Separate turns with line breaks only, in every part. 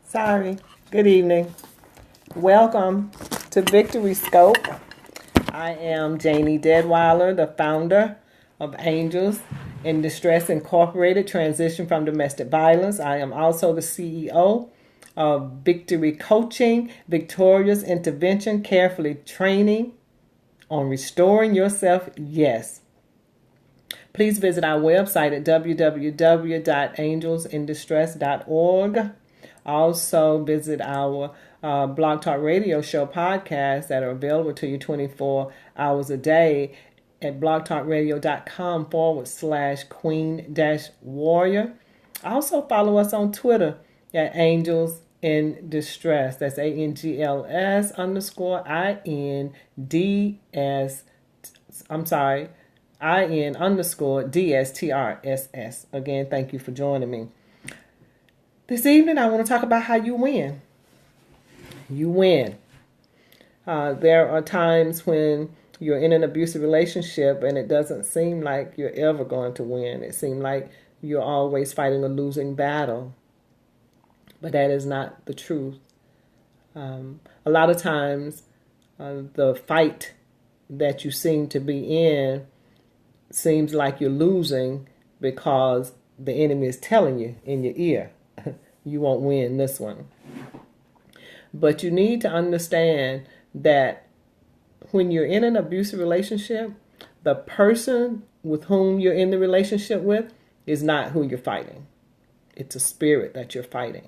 Sorry. Good evening. Welcome to Victoryyscope. I am Janie Deadweiler, the founder of Angels in Distress Incorporated, Transition from Domestic Violence. I am also the CEO of Victory Coaching, Victorious Intervention, Carefully Training on Restoring Yourself. Yes. Please visit our website at www.angelsindistress.org. Also, visit our Blog Talk Radio Show podcasts that are available to you 24 hours a day at blogtalkradio.com/queen-warrior. Also, follow us on Twitter at Angels in Distress. That's ANGLS underscore INDS. I'm sorry. IN underscore DSTRSS. Again, thank you for joining me. This evening, I want to talk about how you win. You win. There are times when you're in an abusive relationship and it doesn't seem like you're ever going to win. It seems like you're always fighting a losing battle. But that is not the truth. A lot of times, the fight that you seem to be in seems like you're losing because the enemy is telling you in your ear, you won't win this one. But you need to understand that when you're in an abusive relationship, the person with whom you're in the relationship with is not who you're fighting. It's a spirit that you're fighting.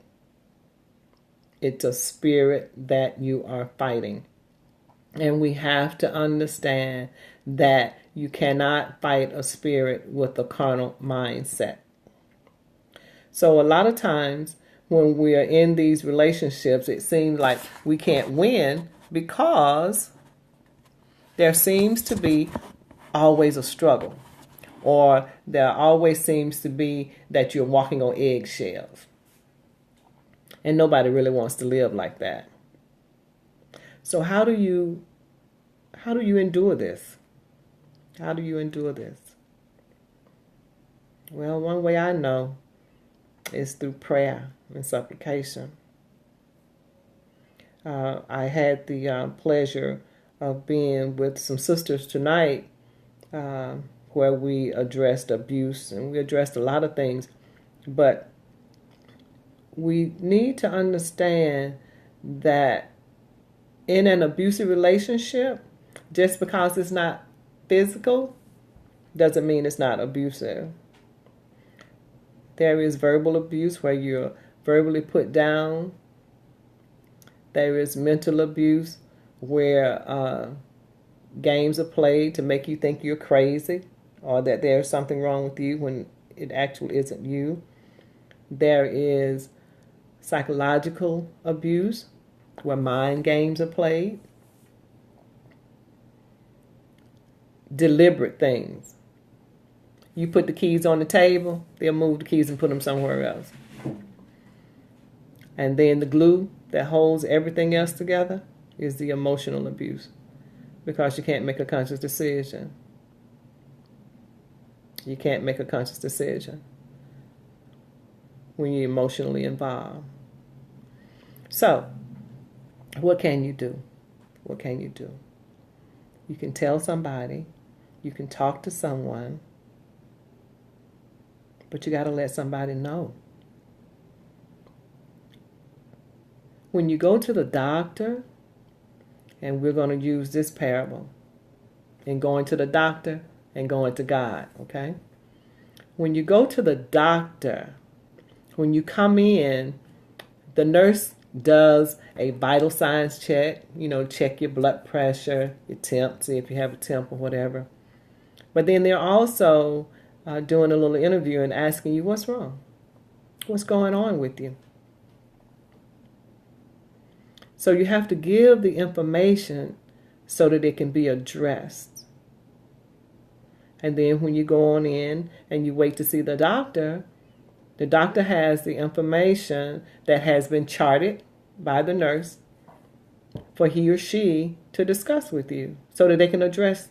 It's a spirit that you are fighting. And we have to understand that you cannot fight a spirit with a carnal mindset. So a lot of times when we are in these relationships, it seems like we can't win because there seems to be always a struggle, or there always seems to be that you're walking on eggshells. And nobody really wants to live like that. So how do you endure this? How do you endure this? Well, one way I know is through prayer and supplication. I had the pleasure of being with some sisters tonight where we addressed abuse, and we addressed a lot of things, but we need to understand that in an abusive relationship, just because it's not physical doesn't mean it's not abusive. There is verbal abuse where you're verbally put down. There is mental abuse where games are played to make you think you're crazy or that there's something wrong with you when it actually isn't you. There is psychological abuse where mind games are played. Deliberate things. You put the keys on the table, they'll move the keys and put them somewhere else. And then the glue that holds everything else together is the emotional abuse, because you can't make a conscious decision. You can't make a conscious decision when you're emotionally involved. So, what can you do? What can you do? You can tell somebody, you can talk to someone, but you got to let somebody know. When you go to the doctor, and we're going to use this parable, in going to the doctor and going to God, okay? When you go to the doctor, when you come in, the nurse does a vital signs check, check your blood pressure, your temp, see if you have a temp or whatever. But then they're also doing a little interview and asking you, what's wrong? What's going on with you? So you have to give the information so that it can be addressed. And then when you go on in and you wait to see the doctor has the information that has been charted by the nurse for he or she to discuss with you so that they can address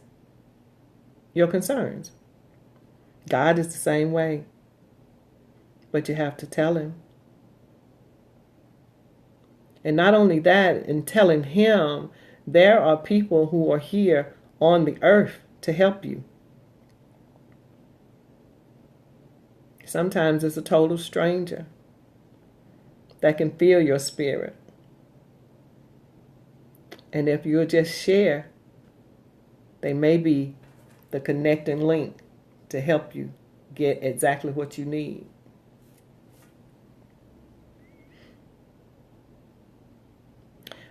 your concerns. God is the same way, but you have to tell him. And not only that, in telling him there are people who are here on the earth to help you. Sometimes it's a total stranger that can feel your spirit. And if you'll just share, they may be the connecting link to help you get exactly what you need.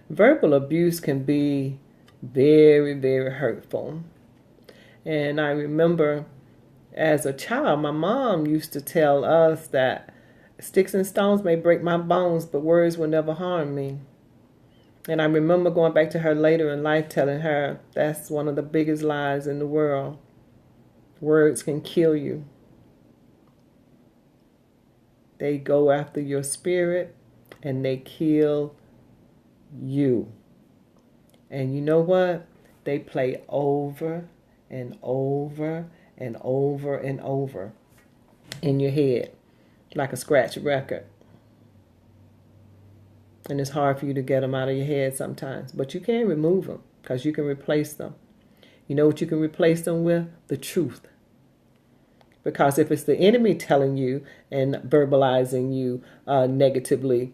Verbal abuse can be very, very hurtful. And I remember as a child, my mom used to tell us that sticks and stones may break my bones, but words will never harm me. And I remember going back to her later in life telling her that's one of the biggest lies in the world. Words can kill you. They go after your spirit and they kill you. And you know what? They play over and over and over and over in your head like a scratch record. And it's hard for you to get them out of your head sometimes. But you can remove them because you can replace them. You know what you can replace them with? The truth. Because if it's the enemy telling you and verbalizing you negatively,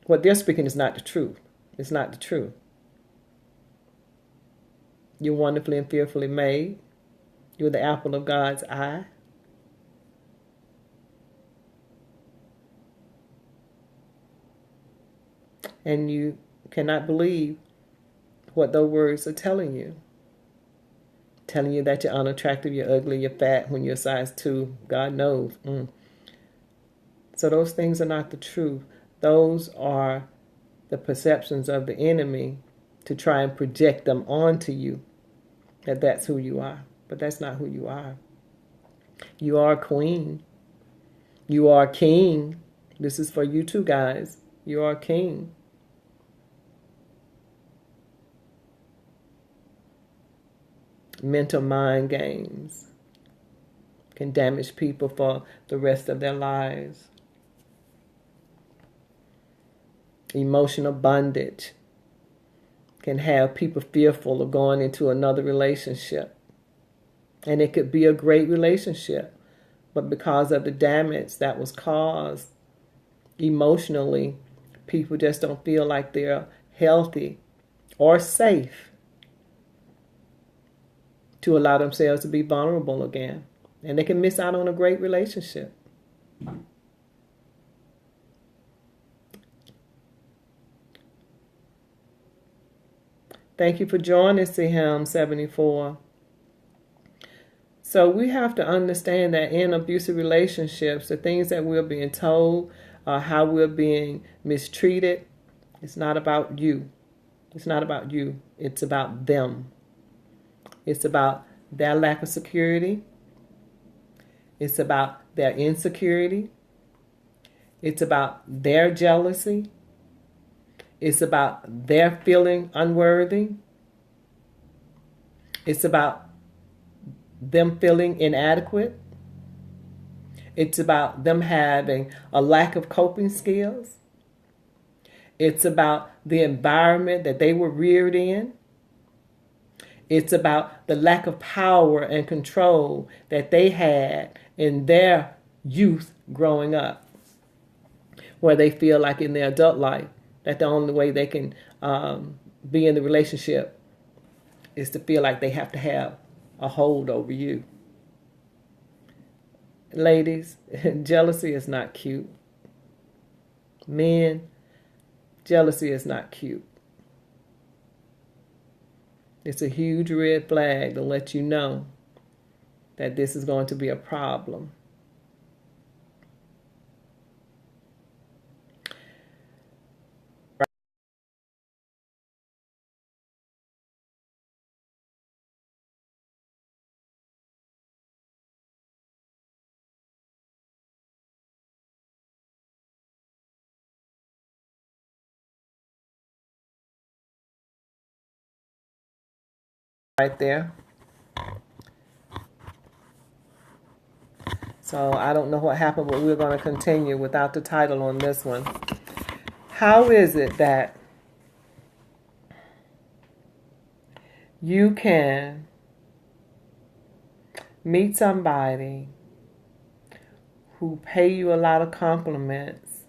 what they're speaking is not the truth. It's not the truth. You're wonderfully and fearfully made. You're the apple of God's eye. And you cannot believe what those words are telling you. Telling you that you're unattractive, you're ugly, you're fat when you're size 2. God knows. So those things are not the truth. Those are the perceptions of the enemy to try and project them onto you, that that's who you are. But that's not who you are. You are a queen. You are a king. This is for you too, guys. You are a king. Mental mind games can damage people for the rest of their lives. Emotional bondage can have people fearful of going into another relationship. And it could be a great relationship, but because of the damage that was caused emotionally, people just don't feel like they're healthy or safe to allow themselves to be vulnerable again. And they can miss out on a great relationship. Thank you for joining CHAM 74. So we have to understand that in abusive relationships, the things that we're being told, how we're being mistreated, it's not about you. It's not about you. It's about them. It's about their lack of security. It's about their insecurity. It's about their jealousy. It's about their feeling unworthy. It's about them feeling inadequate. It's about them having a lack of coping skills. It's about the environment that they were reared in. It's about the lack of power and control that they had in their youth growing up, where they feel like in their adult life that the only way they can be in the relationship is to feel like they have to have a hold over you. Ladies, jealousy is not cute. Men, jealousy is not cute. It's a huge red flag to let you know that this is going to be a problem. Right there. So I don't know what happened, but we're going to continue without the title on this one. How is it that You can meet somebody who pay you a lot of compliments.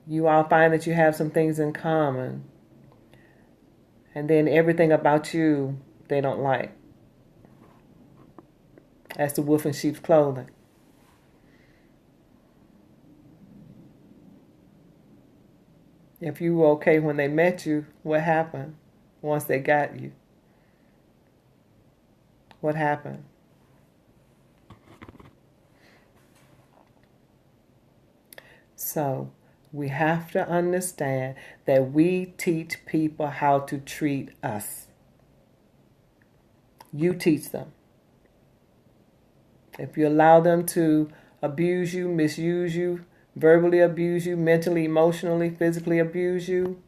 You all find that you have some things in common. And then everything about you they don't like. That's the wolf in sheep's clothing. If you were okay when they met you, what happened once they got you? What happened? So we have to understand that we teach people how to treat us. You teach them. If you allow them to abuse you, misuse you, verbally abuse you, mentally, emotionally, physically abuse you,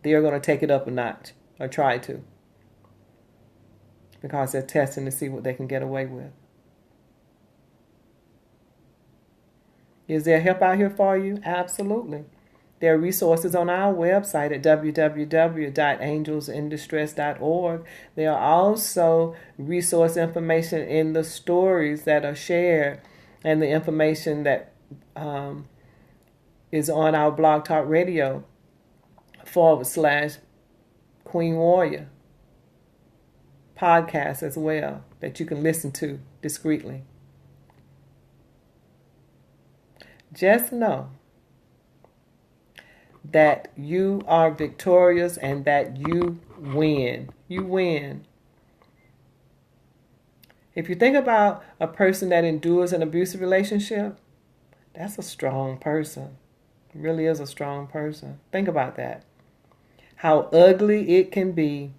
they are going to take it up a notch or try to, because they're testing to see what they can get away with. Is there help out here for you? Absolutely. There are resources on our website at www.angelsindistress.org. There are also resource information in the stories that are shared and the information that is on our Blog Talk Radio /Queen Warrior podcast as well that you can listen to discreetly. Just know that you are victorious and that you win. You win. If you think about a person that endures an abusive relationship, that's a strong person. It really is a strong person. Think about that. How ugly it can be,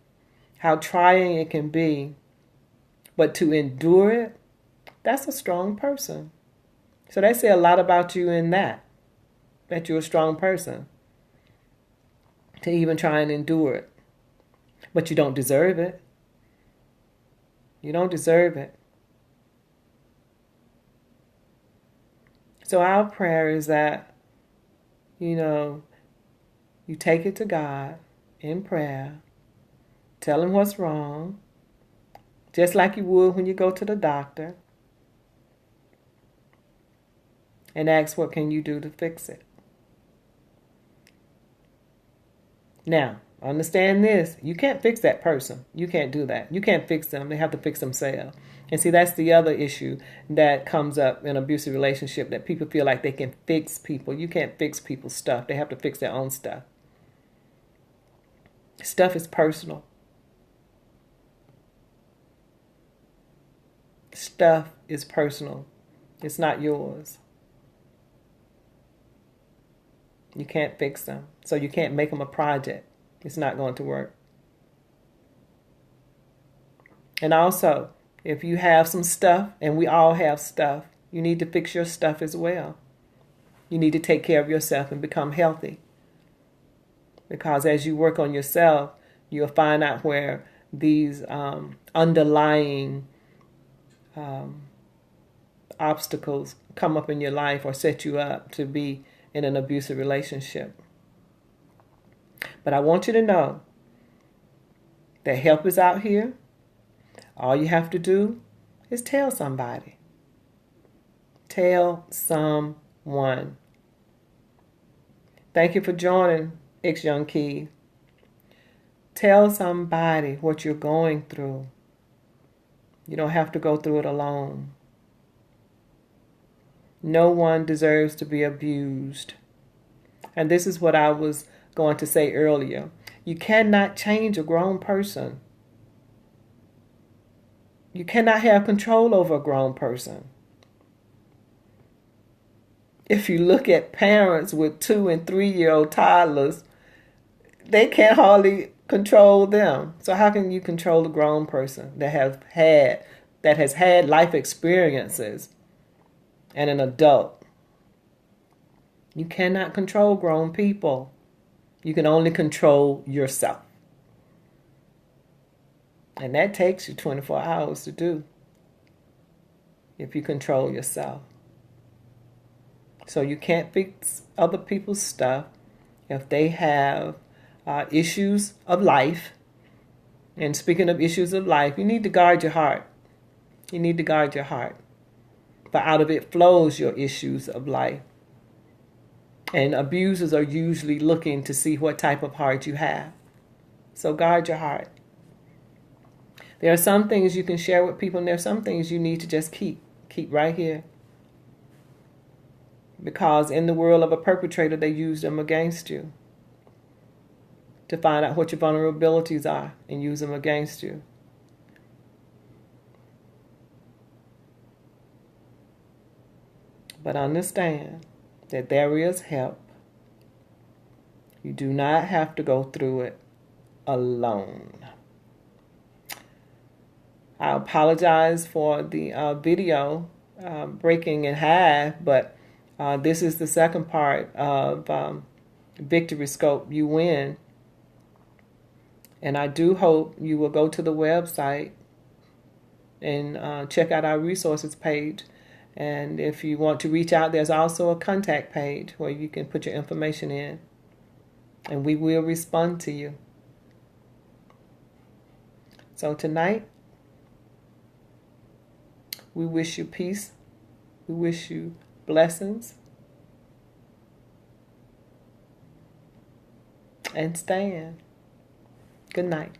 how trying it can be, but to endure it, that's a strong person. So they say a lot about you in that you're a strong person. To even try and endure it. But you don't deserve it. You don't deserve it. So our prayer is that, you take it to God in prayer. Tell him what's wrong. Just like you would when you go to the doctor. And ask what can you do to fix it. Now, understand this. You can't fix that person. You can't do that. You can't fix them. They have to fix themselves. And see, that's the other issue that comes up in an abusive relationship, that people feel like they can fix people. You can't fix people's stuff. They have to fix their own stuff. Stuff is personal. Stuff is personal. It's not yours. You can't fix them. So you can't make them a project. It's not going to work. And also, if you have some stuff, and we all have stuff, you need to fix your stuff as well. You need to take care of yourself and become healthy. Because as you work on yourself, you'll find out where these underlying obstacles come up in your life or set you up to be in an abusive relationship. But I want you to know that help is out here. All you have to do is tell somebody. Tell someone. Thank you for joining X Young Key. Tell somebody what you're going through. You don't have to go through it alone. No one deserves to be abused. And this is what I was going to say earlier. You cannot change a grown person. You cannot have control over a grown person. If you look at parents with 2- and 3-year-old toddlers, they can't hardly control them. So how can you control a grown person that has had life experiences and an adult? You cannot control grown people. You can only control yourself. And that takes you 24 hours to do if you control yourself. So you can't fix other people's stuff if they have issues of life. And speaking of issues of life, you need to guard your heart. You need to guard your heart. For out of it flows your issues of life. And abusers are usually looking to see what type of heart you have. So guard your heart. There are some things you can share with people, and there are some things you need to just keep right here. Because in the world of a perpetrator, they use them against you to find out what your vulnerabilities are and use them against you. But understand that there is help. You do not have to go through it alone. I apologize for the video breaking in half, but this is the second part of Victoryyscope. You win. And I do hope you will go to the website and check out our resources page. And if you want to reach out, there's also a contact page where you can put your information in. And we will respond to you. So tonight, we wish you peace. We wish you blessings. And stand. Good night.